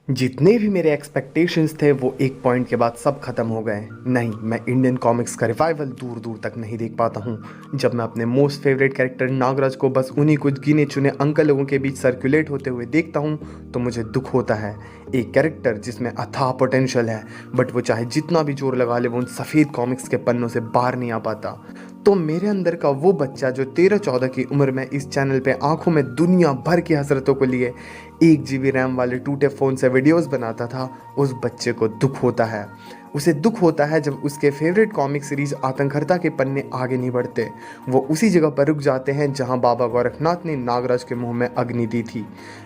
जितने भी मेरे एक्सपेक्टेशंस थे वो एक पॉइंट के बाद सब खत्म हो गए। नहीं, मैं इंडियन कॉमिक्स का रिवाइवल दूर दूर तक नहीं देख पाता हूँ। जब मैं अपने मोस्ट फेवरेट कैरेक्टर नागराज को बस उन्हीं कुछ गिने चुने अंकल लोगों के बीच सर्कुलेट होते हुए देखता हूँ तो मुझे दुख होता है। एक कैरेक्टर जिसमें अथाह पोटेंशियल है, बट वो चाहे जितना भी जोर लगा ले वो उन सफ़ेद कॉमिक्स के पन्नों से बाहर नहीं आ पाता। तो मेरे अंदर का वो बच्चा जो 13-14 की उम्र में इस चैनल पे आंखों में दुनिया भर की हसरतों को लिए 1 GB रैम वाले टूटे फ़ोन से वीडियोस बनाता था, उस बच्चे को दुख होता है। उसे दुख होता है जब उसके फेवरेट कॉमिक सीरीज आतंकहर्ता के पन्ने आगे नहीं बढ़ते। वो उसी जगह पर रुक जाते हैं जहां बाबा गोरखनाथ ने नागराज के मुंह में अग्नि दी थी।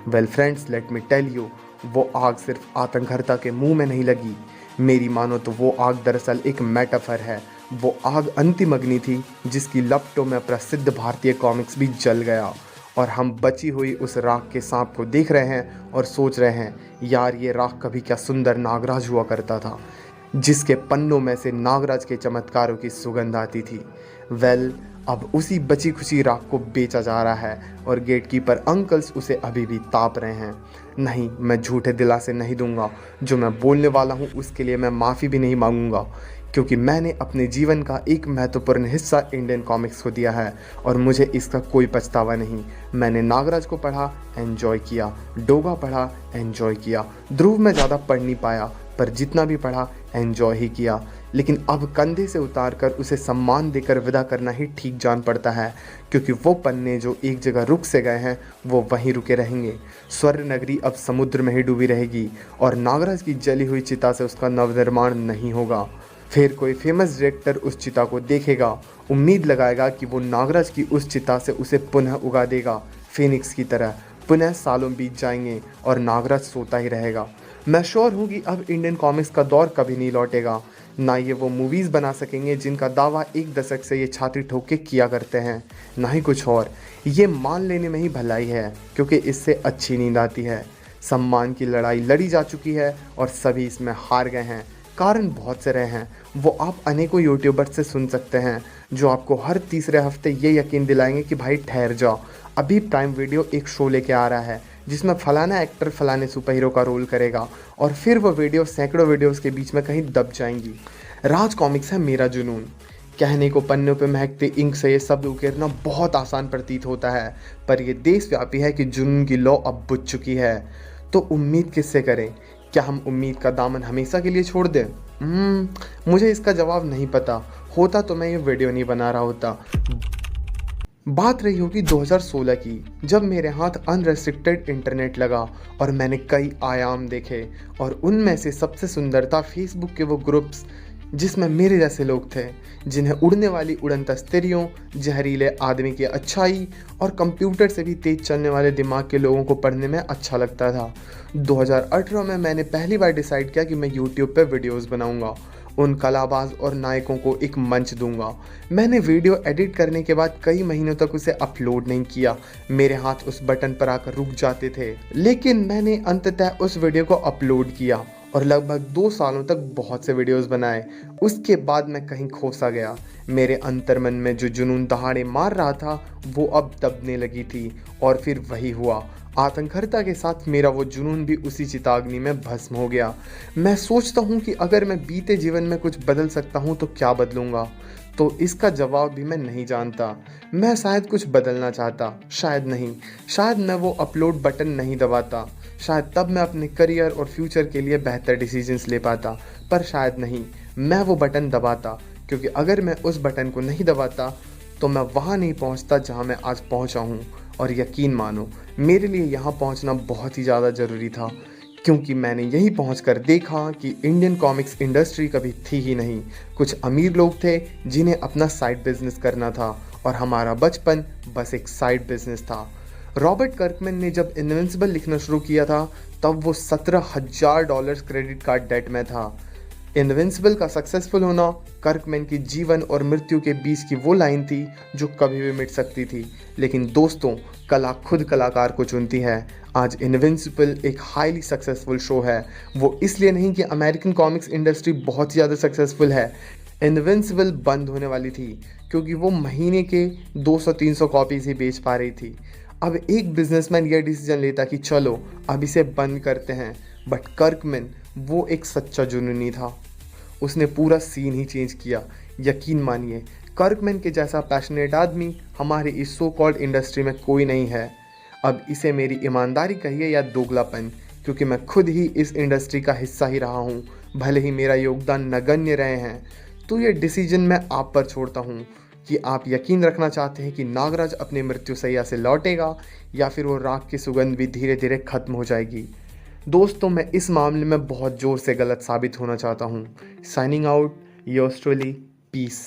Well friends, let me tell you, वो आग सिर्फ आतंकहर्ता के मुंह में नहीं लगी। मेरी मानो तो वो आग दरअसल एक मेटाफर है। वो आग अंतिम अग्नि थी जिसकी लपटों में प्रसिद्ध भारतीय कॉमिक्स भी जल गया, और हम बची हुई उस राख के सांप को देख रहे हैं और सोच रहे हैं, यार ये राख कभी क्या सुंदर नागराज हुआ करता था, जिसके पन्नों में से नागराज के चमत्कारों की सुगंध आती थी। वेल, अब उसी बची खुची राख को बेचा जा रहा है और गेटकीपर अंकल्स उसे अभी भी ताप रहे हैं। नहीं, मैं झूठे दिलासे नहीं दूंगा। जो मैं बोलने वाला हूँ उसके लिए मैं माफ़ी भी नहीं मांगूंगा, क्योंकि मैंने अपने जीवन का एक महत्वपूर्ण हिस्सा इंडियन कॉमिक्स को दिया है और मुझे इसका कोई पछतावा नहीं। मैंने नागराज को पढ़ा, एंजॉय किया, डोगा पढ़ा, एंजॉय किया, ध्रुव में ज़्यादा पढ़ नहीं पाया पर जितना भी पढ़ा एंजॉय ही किया। लेकिन अब कंधे से उतार कर उसे सम्मान देकर विदा करना ही ठीक जान पड़ता है, क्योंकि वो पन्ने जो एक जगह रुक से गए हैं वो वहीं रुके रहेंगे। स्वर्ण नगरी अब समुद्र में ही डूबी रहेगी और नागराज की जली हुई चिता से उसका नवनिर्माण नहीं होगा। फिर कोई फेमस डायरेक्टर उस चिता को देखेगा, उम्मीद लगाएगा कि वो नागराज की उस चिता से उसे पुनः उगा देगा, फिनिक्स की तरह। पुनः सालों बीत जाएंगे और नागराज सोता ही रहेगा। मैं श्योर हूँ कि अब इंडियन कॉमिक्स का दौर कभी नहीं लौटेगा। ना ये वो मूवीज़ बना सकेंगे जिनका दावा एक दशक से ये छाती ठोक के किया करते हैं, ना ही कुछ और। ये मान लेने में ही भलाई है, क्योंकि इससे अच्छी नींद आती है। सम्मान की लड़ाई लड़ी जा चुकी है और सभी इसमें हार गए हैं। कारण बहुत से रहे हैं, वो आप अनेकों यूट्यूबर्स से सुन सकते हैं जो आपको हर तीसरे हफ्ते ये यकीन दिलाएंगे कि भाई ठहर जाओ, अभी प्राइम वीडियो एक शो लेके आ रहा है जिसमें फलाना एक्टर फलाने सुपर हीरो का रोल करेगा, और फिर वो वीडियो सैकड़ों वीडियोस के बीच में कहीं दब जाएंगी। राज कॉमिक्स है मेरा जुनून। कहने को पन्नों पे महकते इंक से ये शब्द उकेरना बहुत आसान प्रतीत होता है, पर यह देशव्यापी है कि जुनून की लौ अब बुझ चुकी है। तो उम्मीद किससे करें? क्या हम उम्मीद का दामन हमेशा के लिए छोड़ दें? मुझे इसका जवाब नहीं पता। होता तो मैं ये वीडियो नहीं बना रहा होता। बात रही होगी 2016 की, जब मेरे हाथ अनरेस्ट्रिक्टेड इंटरनेट लगा और मैंने कई आयाम देखे, और उनमें से सबसे सुंदर था फेसबुक के वो ग्रुप्स जिसमें मेरे जैसे लोग थे, जिन्हें उड़ने वाली उड़न तस्तिरियों, जहरीले आदमी की अच्छाई और कंप्यूटर से भी तेज चलने वाले दिमाग के लोगों को पढ़ने में अच्छा लगता था। 2018 में मैंने पहली बार डिसाइड किया कि मैं यूट्यूब पर वीडियोज़ बनाऊँगा, उन कलाबाज और नायकों को एक मंच दूंगा। मैंने वीडियो एडिट करने के बाद कई महीनों तक उसे अपलोड नहीं किया। मेरे हाथ उस बटन पर आकर रुक जाते थे, लेकिन मैंने अंततः उस वीडियो को अपलोड किया और लगभग 2 सालों तक बहुत से वीडियोस बनाए। उसके बाद मैं कहीं खोसा गया। मेरे अंतर्मन में जो जुनून दहाड़े मार रहा था वो अब दबने लगी थी, और फिर वही हुआ। आतंकहर्ता के साथ मेरा वो जुनून भी उसी चिताग्नि में भस्म हो गया। मैं सोचता हूँ कि अगर मैं बीते जीवन में कुछ बदल सकता हूँ तो क्या बदलूंगा? तो इसका जवाब भी मैं नहीं जानता। मैं शायद कुछ बदलना चाहता, शायद नहीं। शायद मैं वो अपलोड बटन नहीं दबाता, शायद तब मैं अपने करियर और फ्यूचर के लिए बेहतर डिसीजंस ले पाता। पर शायद नहीं, मैं वो बटन दबाता, क्योंकि अगर मैं उस बटन को नहीं दबाता तो मैं वहाँ नहीं पहुँचता जहाँ मैं आज पहुँचा हूँ। और यकीन मानो, मेरे लिए यहाँ पहुँचना बहुत ही ज़्यादा ज़रूरी था, क्योंकि मैंने यहीं पहुंचकर देखा कि इंडियन कॉमिक्स इंडस्ट्री कभी थी ही नहीं। कुछ अमीर लोग थे जिन्हें अपना साइड बिजनेस करना था, और हमारा बचपन बस एक साइड बिजनेस था। रॉबर्ट कर्कमैन ने जब इनविंसिबल लिखना शुरू किया था तब वो $17,000 क्रेडिट कार्ड डेट में था। इनविंसिबल का सक्सेसफुल होना कर्कमैन की जीवन और मृत्यु के बीच की वो लाइन थी जो कभी भी मिट सकती थी। लेकिन दोस्तों, कला खुद कलाकार को चुनती है। आज इनविंसिबल एक हाईली सक्सेसफुल शो है। वो इसलिए नहीं कि अमेरिकन कॉमिक्स इंडस्ट्री बहुत ही ज़्यादा सक्सेसफुल है। इनविंसिबल बंद होने वाली थी क्योंकि वो महीने के 200-300 कॉपीज़ ही बेच पा रही थी। अब एक बिजनेसमैन यह डिसीजन लेता कि चलो अब इसे बंद करते हैं, बट कर्कमैन वो एक सच्चा जुनूनी था। उसने पूरा सीन ही चेंज किया। यकीन मानिए, कर्कमैन के जैसा पैशनेट आदमी हमारी इस सो कॉल्ड इंडस्ट्री में कोई नहीं है। अब इसे मेरी ईमानदारी कहिए या दोगलापन, क्योंकि मैं खुद ही इस इंडस्ट्री का हिस्सा ही रहा हूँ, भले ही मेरा योगदान नगण्य रहे हैं। तो ये डिसीजन मैं आप पर छोड़ता हूँ कि आप यकीन रखना चाहते हैं कि नागराज अपनी मृत्युशैया से लौटेगा या फिर वो राख की सुगंध भी धीरे धीरे खत्म हो जाएगी। दोस्तों, मैं इस मामले में बहुत ज़ोर से गलत साबित होना चाहता हूँ। Signing out, yours truly, piece.